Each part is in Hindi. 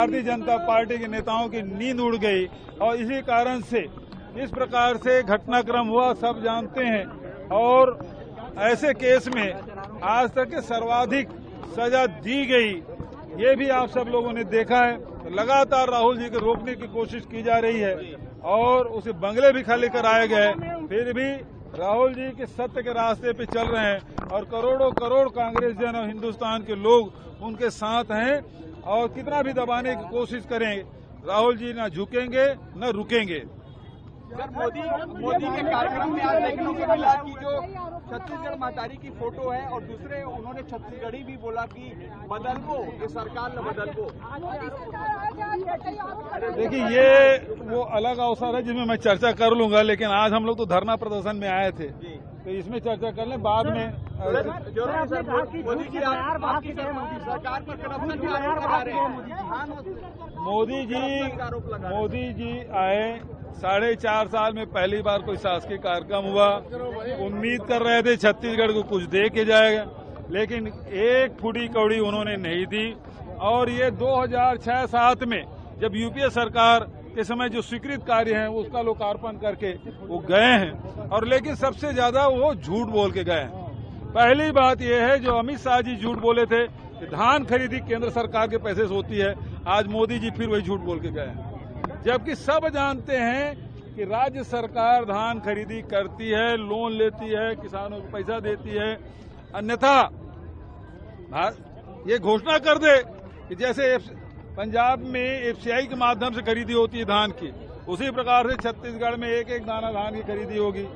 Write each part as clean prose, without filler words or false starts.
भारतीय जनता पार्टी के नेताओं की नींद उड़ गई और इसी कारण से इस प्रकार से घटनाक्रम हुआ, सब जानते हैं। और ऐसे केस में आज तक के सर्वाधिक सजा दी गई, ये भी आप सब लोगों ने देखा है। लगातार राहुल जी को रोकने की कोशिश की जा रही है और उसे बंगले भी खाली कराए गए, फिर भी राहुल जी के सत्य के रास्ते पे चल रहे हैं और करोड़ों करोड़ कांग्रेस जन और हिंदुस्तान के लोग उनके साथ हैं। और कितना भी दबाने की कोशिश करें, राहुल जी न झुकेंगे न रुकेंगे। सर, मोदी के कार्यक्रम में आज देखने को मिला कि जो छत्तीसगढ़ महतारी की फोटो है और दूसरे उन्होंने छत्तीसगढ़ी भी बोला कि बदलबो, ये सरकार न बदलबो। देखिए, ये वो अलग अवसर है जिसमें मैं चर्चा कर लूंगा, लेकिन आज हम लोग तो धरना प्रदर्शन में आए थे, तो इसमें चर्चा कर लें बाद में। मोदी जी आए, 4.5 साल में पहली बार कोई शासकीय कार्यक्रम हुआ। उम्मीद कर रहे थे छत्तीसगढ़ को कुछ दे के जाएगा, लेकिन एक फुटी कौड़ी उन्होंने नहीं दी। और ये 2006-07 में जब यूपीए सरकार के समय जो स्वीकृत कार्य है उसका लोकार्पण करके वो गए हैं, और लेकिन सबसे ज्यादा वो झूठ बोल के गए हैं। पहली बात यह है, जो अमित शाह जी झूठ बोले थे कि धान खरीदी केंद्र सरकार के पैसे से होती है, आज मोदी जी फिर वही झूठ बोल के गए हैं। जबकि सब जानते हैं कि राज्य सरकार धान खरीदी करती है, लोन लेती है, किसानों को पैसा देती है। अन्यथा ये घोषणा कर दे कि जैसे पंजाब में एफसीआई के माध्यम से खरीदी होती है धान की, उसी प्रकार से छत्तीसगढ़ में एक एक दाना धान की खरीदी होगी।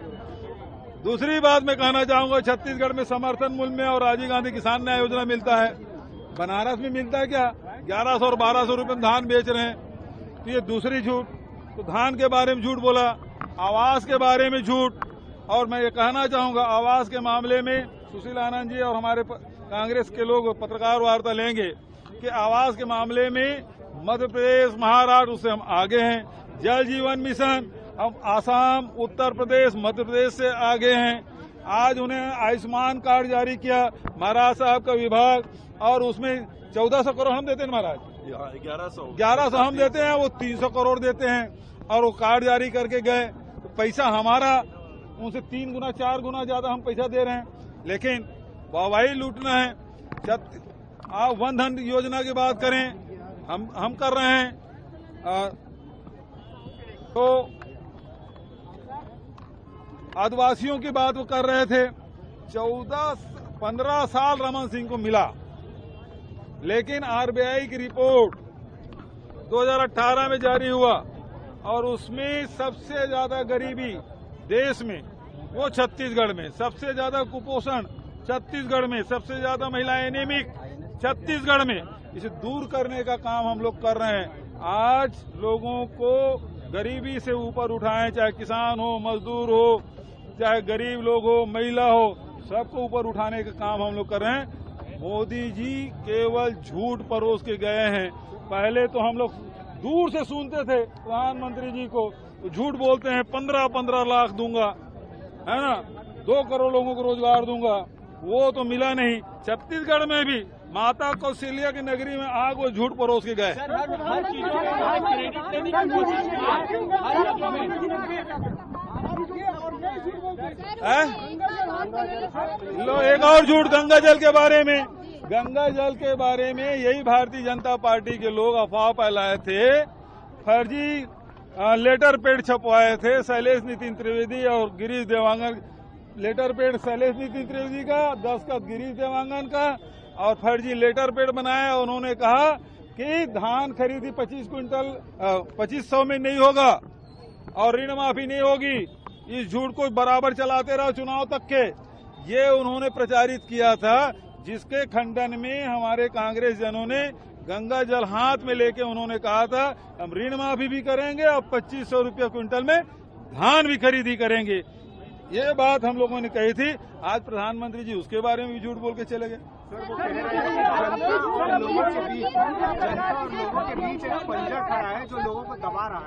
दूसरी बात मैं कहना चाहूंगा, छत्तीसगढ़ में समर्थन मूल्य में और राजीव गांधी किसान न्याय योजना मिलता है, बनारस में मिलता है क्या? 1100 और 1200 रुपए में धान बेच रहे हैं, तो ये दूसरी झूठ। तो धान के बारे में झूठ बोला, आवास के बारे में झूठ। और मैं ये कहना चाहूंगा, आवास के मामले में सुशील आनंद जी और हमारे कांग्रेस के लोग पत्रकार वार्ता लेंगे कि आवास के मामले में मध्य प्रदेश, महाराष्ट्र उससे हम आगे हैं। जल जीवन मिशन हम आसाम, उत्तर प्रदेश, मध्य प्रदेश से आगे हैं। आज उन्हें आयुष्मान कार्ड जारी किया महाराज साहब का विभाग, और उसमें 1400 करोड़ हम देते हैं महाराज, 1100 हम देते हैं, वो 300 करोड़ देते हैं, और वो कार्ड जारी करके गए। तो पैसा हमारा उनसे 3 गुना 4 गुना ज्यादा हम पैसा दे रहे हैं, लेकिन वाहवाही लूटना है। आप वन धन योजना की बात करें, हम कर रहे हैं। तो आदिवासियों की बात वो कर रहे थे। 15 साल रमन सिंह को मिला, लेकिन आरबीआई की रिपोर्ट 2018 में जारी हुआ, और उसमें सबसे ज्यादा गरीबी देश में वो छत्तीसगढ़ में, सबसे ज्यादा कुपोषण छत्तीसगढ़ में, सबसे ज्यादा महिलाएं एनीमिक छत्तीसगढ़ में। इसे दूर करने का काम हम लोग कर रहे हैं। आज लोगों को गरीबी से ऊपर उठाएं, चाहे किसान हो, मजदूर हो, चाहे गरीब लोग हो, महिला हो, सबको ऊपर उठाने का काम हम लोग कर रहे हैं। मोदी जी केवल झूठ परोस के गए हैं। पहले तो हम लोग दूर से सुनते थे प्रधानमंत्री जी को, तो झूठ बोलते हैं 15-15 लाख दूंगा, है ना, 2 करोड़ लोगों को रोजगार दूंगा, वो तो मिला नहीं। छत्तीसगढ़ में भी माता कौशल्या की नगरी में आग वो झूठ परोस के गए। लो एक और झूठ गंगा जल के बारे में। गंगा जल के बारे में यही भारतीय जनता पार्टी के लोग अफवाह फैलाए थे, फर्जी लेटर पेड छपवाए थे। शैलेश नितिन त्रिवेदी और गिरीश देवांगन, लेटर पेड शैलेश नितिन त्रिवेदी का, दस्तखत गिरीश देवांगन का, और फर्जी लेटर पेड बनाया। उन्होंने कहा कि धान खरीदी 2500 में नहीं होगा और ऋण माफी नहीं होगी। इस झूठ को बराबर चलाते रहो चुनाव तक के, ये उन्होंने प्रचारित किया था, जिसके खंडन में हमारे कांग्रेस जनों ने गंगा जल हाथ में लेके उन्होंने कहा था हम ऋण माफी भी करेंगे और 2500 रुपये क्विंटल में धान भी खरीदी करेंगे। ये बात हम लोगों ने कही थी। आज प्रधानमंत्री जी उसके बारे में भी झूठ बोल के चले गए। जनता और लोगों के बीच एक पंजा खड़ा है जो लोगों को दबा रहा है।